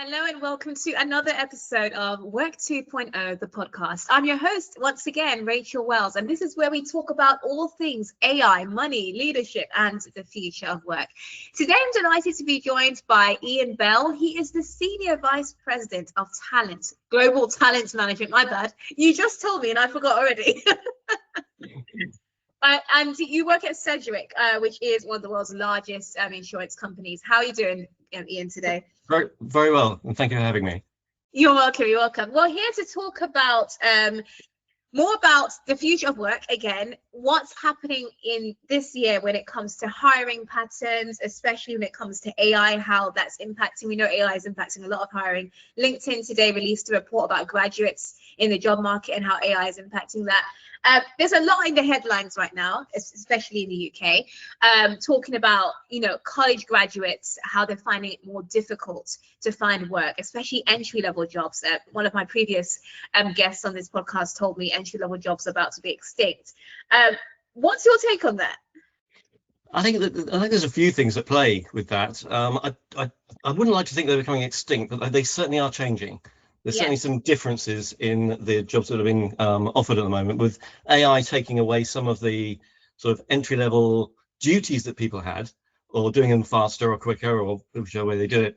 Hello and welcome to another episode of Work 2.0, the podcast. I'm your host, once again, Rachel Wells, and this is where we talk about all things AI, money, leadership, and the future of work. Today, I'm delighted to be joined by Ian Bell. He is the Senior Vice President of Talent, Global Talent Management. My bad. You just told me and I forgot already. And you work at Sedgwick, which is one of the world's largest insurance companies. How are you doing, Ian, today? Very, very well, and thank you for having me. You're welcome. You're welcome. Well, here to talk about more about the future of work again, what's happening in this year when it comes to hiring patterns, especially when it comes to AI, how that's impacting. We know AI is impacting a lot of hiring. LinkedIn today released a report about graduates in the job market and how AI is impacting that. There's a lot in the headlines right now, especially in the UK, talking about, college graduates, how they're finding it more difficult to find work, especially entry-level jobs. One of my previous guests on this podcast told me entry-level jobs are about to be extinct. What's your take on that? I think there's a few things at play with that. I wouldn't like to think they're becoming extinct, but they certainly are changing. There's certainly some differences in the jobs that are being offered at the moment, with AI taking away some of the sort of entry-level duties that people had, or doing them faster or quicker, or whichever way they do it.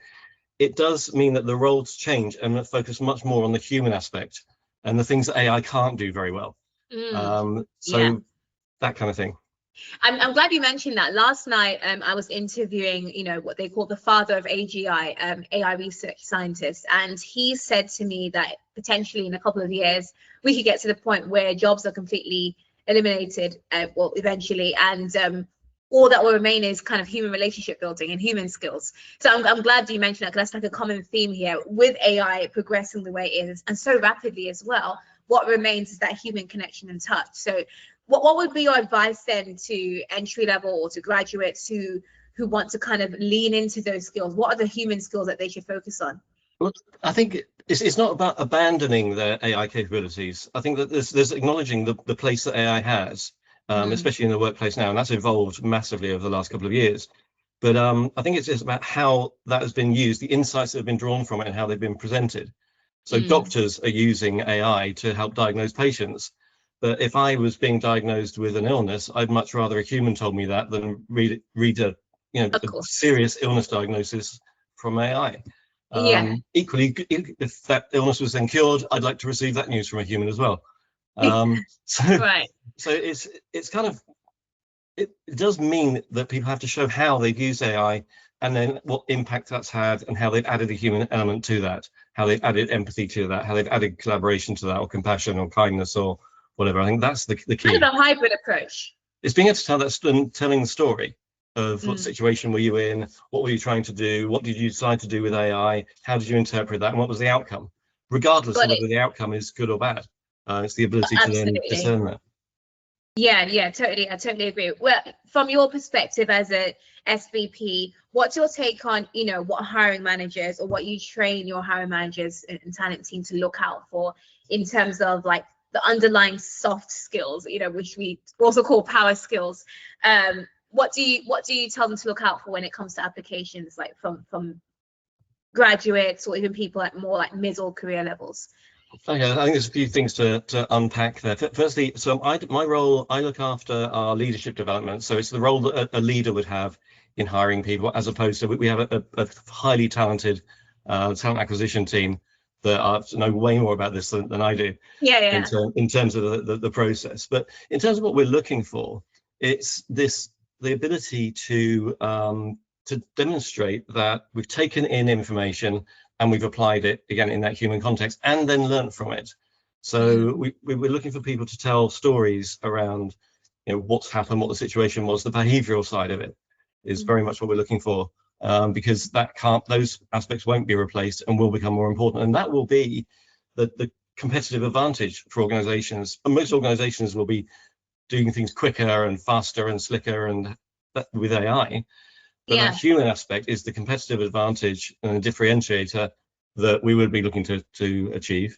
It does mean that the roles change and focus much more on the human aspect and the things that AI can't do very well. That kind of thing. I'm glad you mentioned that. Last night, I was interviewing, what they call the father of AGI, AI research scientist, and he said to me that potentially in a couple of years, we could get to the point where jobs are completely eliminated, eventually, and all that will remain is kind of human relationship building and human skills. So I'm glad you mentioned that, because that's like a common theme here with AI progressing the way it is, and so rapidly as well. What remains is that human connection and touch. So what would be your advice then to entry level or to graduates who want to kind of lean into those skills? What are the human skills that they should focus on? Well, I think it's not about abandoning their AI capabilities. I think that there's acknowledging the place that AI has, especially in the workplace now, and that's evolved massively over the last couple of years. But I think it's just about how that has been used, the insights that have been drawn from it, and how they've been presented. So doctors are using AI to help diagnose patients. But if I was being diagnosed with an illness, I'd much rather a human told me that than read a serious illness diagnosis from AI. Equally, if that illness was then cured, I'd like to receive that news from a human as well. So it's kind of, it does mean that people have to show how they've used AI, and then what impact that's had, and how they've added a human element to that, how they've added empathy to that, how they've added collaboration to that, or compassion or kindness or whatever. I think that's the key. Kind of a hybrid approach. It's being able to tell that, telling the story of what situation were you in, what were you trying to do, what did you decide to do with AI, how did you interpret that, and what was the outcome, regardless of whether the outcome is good or bad. It's the ability to then discern that. Yeah, totally. I totally agree. Well, from your perspective as a SVP, what's your take on, what hiring managers, or what you train your hiring managers and talent team to look out for in terms of like the underlying soft skills, which we also call power skills? What do you tell them to look out for when it comes to applications, like from graduates or even people at more like middle career levels? Okay, I think there's a few things to unpack there. Firstly, so my role, I look after our leadership development. So it's the role that a leader would have in hiring people, as opposed to, we have a highly talented talent acquisition team that know way more about this than I do. In terms of the process. But in terms of what we're looking for, it's the ability to demonstrate that we've taken in information and we've applied it again in that human context, and then learned from it. So we're looking for people to tell stories around, what's happened, what the situation was. The behavioral side of it is very much what we're looking for, because those aspects won't be replaced and will become more important, and that will be the competitive advantage for organizations. And most organizations will be doing things quicker and faster and slicker and with AI. But that human aspect is the competitive advantage and the differentiator that we would be looking to achieve.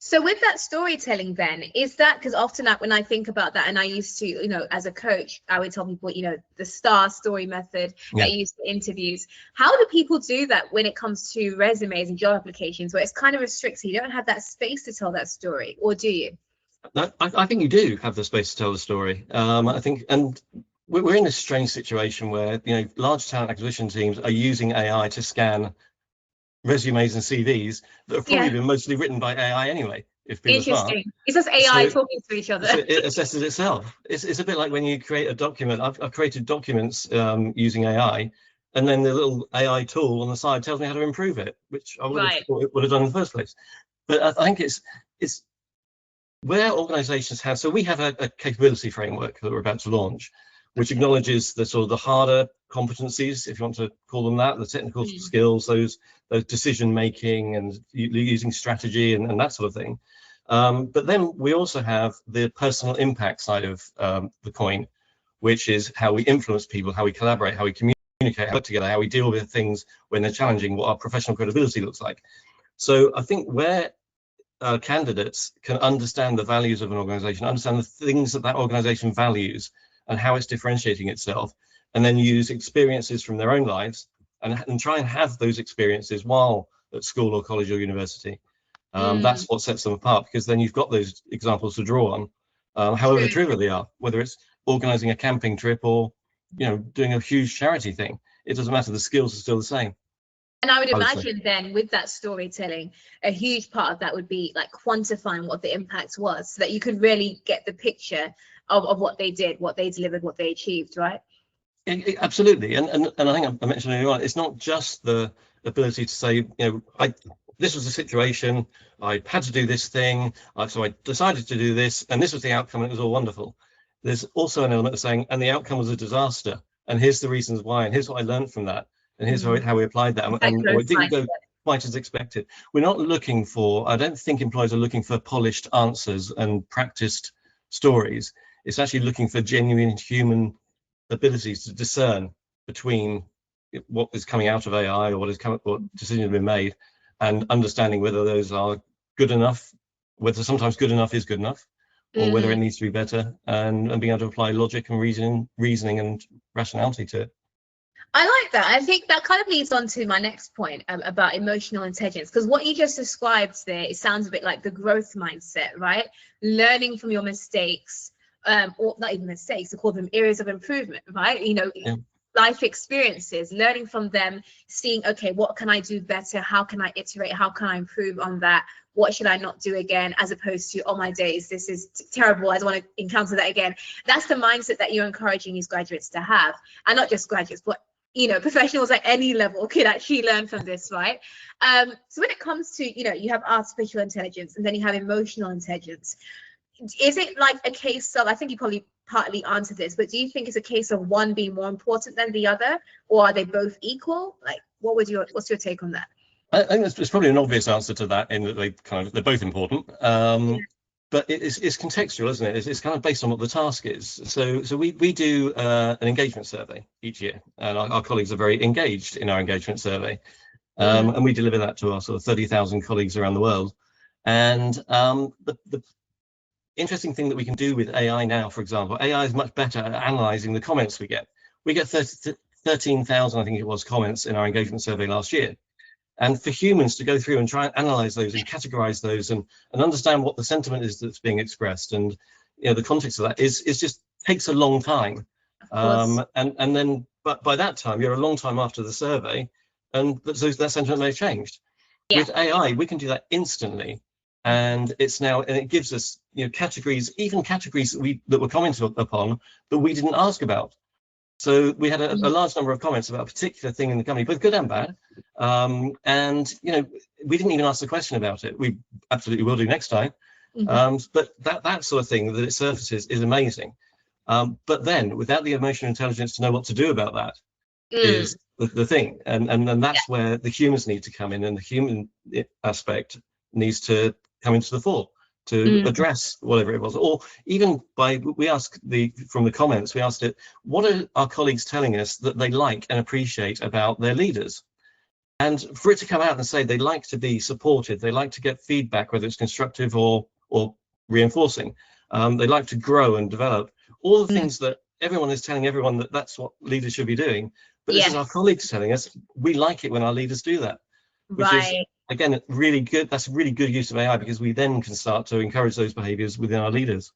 So with that storytelling then, is that, because often when I think about that, and I used to, as a coach, I would tell people, the STAR story method that you use for interviews. How do people do that when it comes to resumes and job applications, where it's kind of restricted? You don't have that space to tell that story, or do you? I think you do have the space to tell the story. I think, and we're in this strange situation where, large talent acquisition teams are using AI to scan resumes and CVs that have probably been mostly written by AI anyway, if people are smart. Interesting. It's just AI talking to each other. So it assesses itself. It's a bit like when you create a document. I've created documents using AI, and then the little AI tool on the side tells me how to improve it, which I would have done in the first place. But I think it's where organizations have, so we have a capability framework that we're about to launch, which acknowledges the sort of the harder competencies, if you want to call them that, the technical skills, those decision making and using strategy and that sort of thing. But then we also have the personal impact side of the coin, which is how we influence people, how we collaborate, how we communicate, how we work together, how we deal with things when they're challenging, what our professional credibility looks like. So I think where candidates can understand the values of an organization, understand the things that organization values and how it's differentiating itself, and then use experiences from their own lives and try and have those experiences while at school or college or university. That's what sets them apart, because then you've got those examples to draw on, however trivial they are, whether it's organizing a camping trip or doing a huge charity thing. It doesn't matter, the skills are still the same. And I would imagine then with that storytelling, a huge part of that would be like quantifying what the impact was, so that you could really get the picture of what they did, what they delivered, what they achieved, right? Absolutely. And I think I mentioned earlier on, it's not just the ability to say, this was the situation, I had to do this thing, so I decided to do this, and this was the outcome, and it was all wonderful. There's also an element of saying, and the outcome was a disaster, and here's the reasons why, and here's what I learned from that, and here's how we applied that, and it didn't go quite as expected. We're not looking for, I don't think employers are looking for polished answers and practiced stories. It's actually looking for genuine human abilities to discern between what is coming out of AI or what decisions have been made, and understanding whether those are good enough, whether sometimes good enough is good enough, or whether it needs to be better, and being able to apply logic and reasoning and rationality to it. I like that. I think that kind of leads on to my next point about emotional intelligence, because what you just described there, it sounds a bit like the growth mindset, right? Learning from your mistakes, or not even mistakes, to call them areas of improvement, right? Life experiences, learning from them, seeing, okay, what can I do better? How can I iterate? How can I improve on that? What should I not do again? As opposed to, oh my days, this is terrible, I don't want to encounter that again. That's the mindset that you're encouraging these graduates to have, and not just graduates, but professionals at any level could actually learn from this, right? So when it comes to, you have artificial intelligence, and then you have emotional intelligence. Is it like a case of, I think you probably partly answered this, but do you think it's a case of one being more important than the other, or are they both equal? Like, what's your take on that? I think there's probably an obvious answer to that, in that they're both important. But it's contextual, isn't it? It's kind of based on what the task is. So we do an engagement survey each year, and our colleagues are very engaged in our engagement survey, and we deliver that to our sort of 30,000 colleagues around the world. And the interesting thing that we can do with AI now, for example, AI is much better at analysing the comments we get. We get 13,000, I think it was, comments in our engagement survey last year. And for humans to go through and try and analyze those and categorize those and understand what the sentiment is that's being expressed, and the context of that is just takes a long time. And then, but by that time, you're a long time after the survey, and that sentiment may have changed. With AI, we can do that instantly, and it gives us categories, even categories that were commented upon that we didn't ask about. So we had a large number of comments about a particular thing in the company, both good and bad. And we didn't even ask the question about it. We absolutely will do next time. But that sort of thing that it surfaces is amazing. But then, without the emotional intelligence to know what to do about that is the thing. And that's where the humans need to come in, and the human aspect needs to come into the fore to address whatever it was. Or even we asked from the comments, we asked it, what are our colleagues telling us that they like and appreciate about their leaders? And for it to come out and say they like to be supported, they like to get feedback, whether it's constructive or reinforcing, they like to grow and develop, all the things that everyone is telling everyone that that's what leaders should be doing. But this is our colleagues telling us we like it when our leaders do that, which is, again, really good. That's a really good use of AI, because we then can start to encourage those behaviors within our leaders.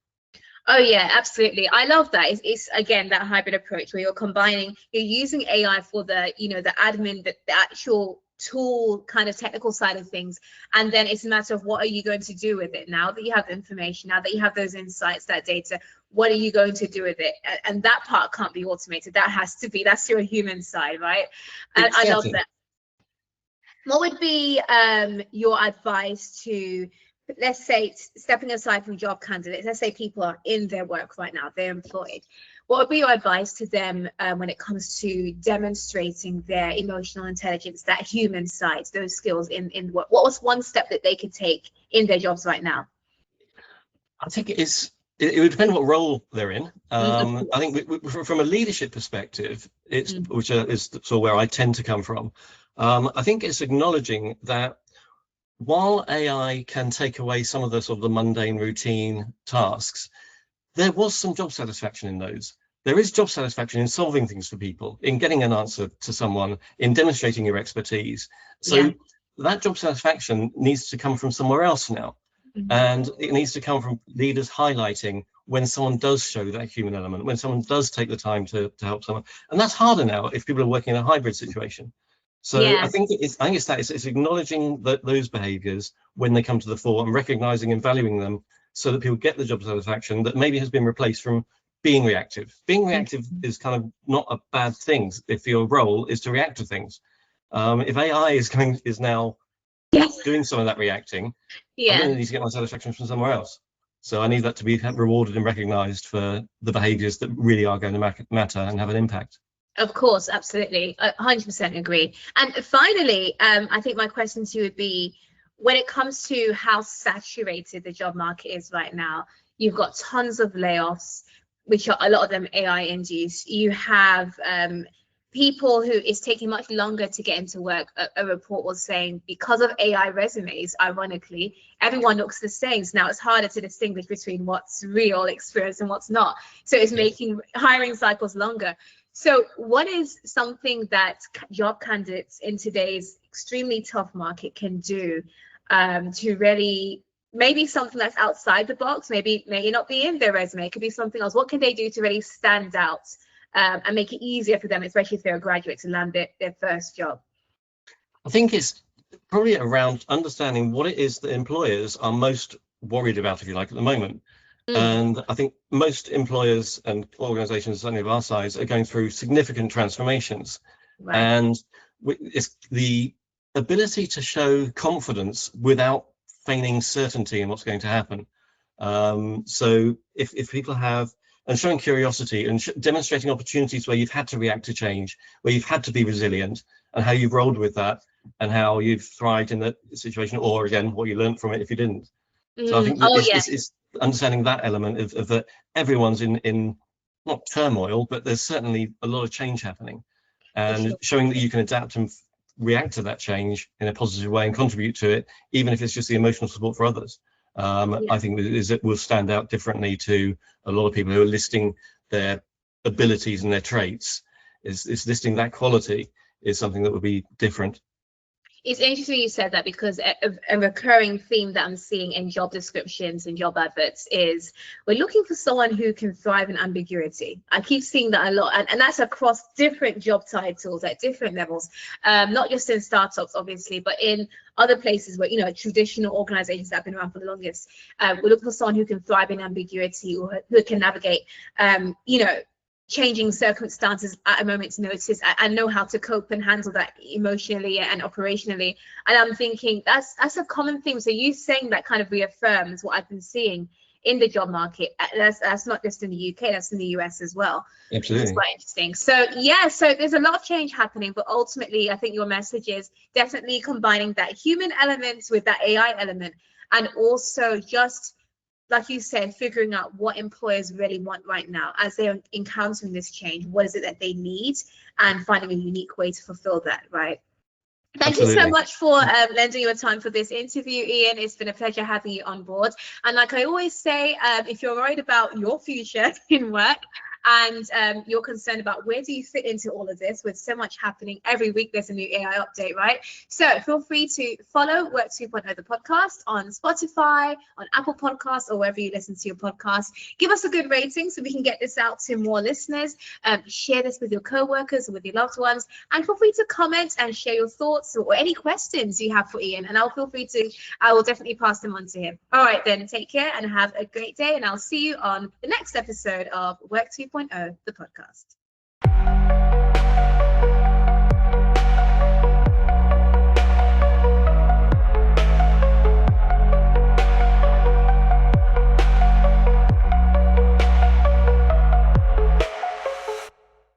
Oh yeah, absolutely. I love that. It's again that hybrid approach where you're using AI for the, the admin, the actual tool kind of technical side of things, and then it's a matter of what are you going to do with it now that you have the information, now that you have those insights, that data, what are you going to do with it? And that part can't be automated. That's your human side, right? And exactly. I love that. What would be your advice to, let's say, stepping aside from job candidates, let's say people are in their work right now, they're employed. What would be your advice to them when it comes to demonstrating their emotional intelligence, that human side, those skills in work? What was one step that they could take in their jobs right now? I think it would depend what role they're in. I think from a leadership perspective, which is sort of where I tend to come from. I think it's acknowledging that while AI can take away some of the sort of the mundane routine tasks, there was some job satisfaction in those. There is job satisfaction in solving things for people, in getting an answer to someone, in demonstrating your expertise. So that job satisfaction needs to come from somewhere else now. And it needs to come from leaders highlighting when someone does show that human element, when someone does take the time to help someone. And that's harder now if people are working in a hybrid situation. So I think it's acknowledging those behaviors when they come to the fore, and recognizing and valuing them, so that people get the job satisfaction that maybe has been replaced from being reactive. Being reactive is kind of not a bad thing if your role is to react to things. If AI is now doing some of that reacting, I'm going to need to get my satisfaction from somewhere else. So I need that to be rewarded and recognized for the behaviors that really are going to matter and have an impact. Of course, absolutely, 100% agree. And finally, I think my question to you would be, when it comes to how saturated the job market is right now, you've got tons of layoffs, which are a lot of them AI induced. You have people who it's taking much longer to get into work. A report was saying because of AI resumes, ironically, everyone looks the same. So now it's harder to distinguish between what's real experience and what's not. So it's making hiring cycles longer. So what is something that job candidates in today's extremely tough market can do to really, maybe something that's outside the box, maybe may not be in their resume, it could be something else. What can they do to really stand out and make it easier for them, especially if they're a graduate, to land their first job? I think it's probably around understanding what it is that employers are most worried about, if you like, at the moment. And I think most employers and organizations, certainly of our size, are going through significant transformations. And it's the ability to show confidence without feigning certainty in what's going to happen. So if people have, and showing curiosity and demonstrating opportunities where you've had to react to change, where you've had to be resilient, and how you've rolled with that, and how you've thrived in that situation, or again, what you learned from it if you didn't. So I think it's understanding that element of that everyone's in not turmoil, but there's certainly a lot of change happening, and showing that you can adapt and react to that change in a positive way and contribute to it, even if it's just the emotional support for others. I think it will stand out differently to a lot of people who are listing their abilities and their traits. Is listing that quality is something that would be different. It's interesting you said that, because a recurring theme that I'm seeing in job descriptions and job adverts is we're looking for someone who can thrive in ambiguity. I keep seeing that a lot, and that's across different job titles at different levels, not just in startups, obviously, but in other places where, traditional organizations that have been around for the longest. We're looking for someone who can thrive in ambiguity, or who can navigate, changing circumstances at a moment's notice, and know how to cope and handle that emotionally and operationally. And I'm thinking that's a common theme. So you saying that kind of reaffirms what I've been seeing in the job market. That's not just in the UK, that's in the US as well. Absolutely. It's quite interesting. So so there's a lot of change happening, but ultimately I think your message is definitely combining that human element with that AI element, and also just, like you said, figuring out what employers really want right now as they're encountering this change. What is it that they need, and finding a unique way to fulfill that, right? Thank you so much for lending your time for this interview, Ian. It's been a pleasure having you on board. And like I always say, if you're worried about your future in work and you're concerned about where do you fit into all of this, with so much happening every week, there's a new AI update, right? So feel free to follow Work 2.0 the podcast on Spotify, on Apple Podcasts, or wherever you listen to your podcast. Give us a good rating so we can get this out to more listeners. Share this with your co-workers or with your loved ones, and feel free to comment and share your thoughts or any questions you have for Ian, and I will definitely pass them on to him. All right, then, take care and have a great day, and I'll see you on the next episode of Work 2.0 the podcast.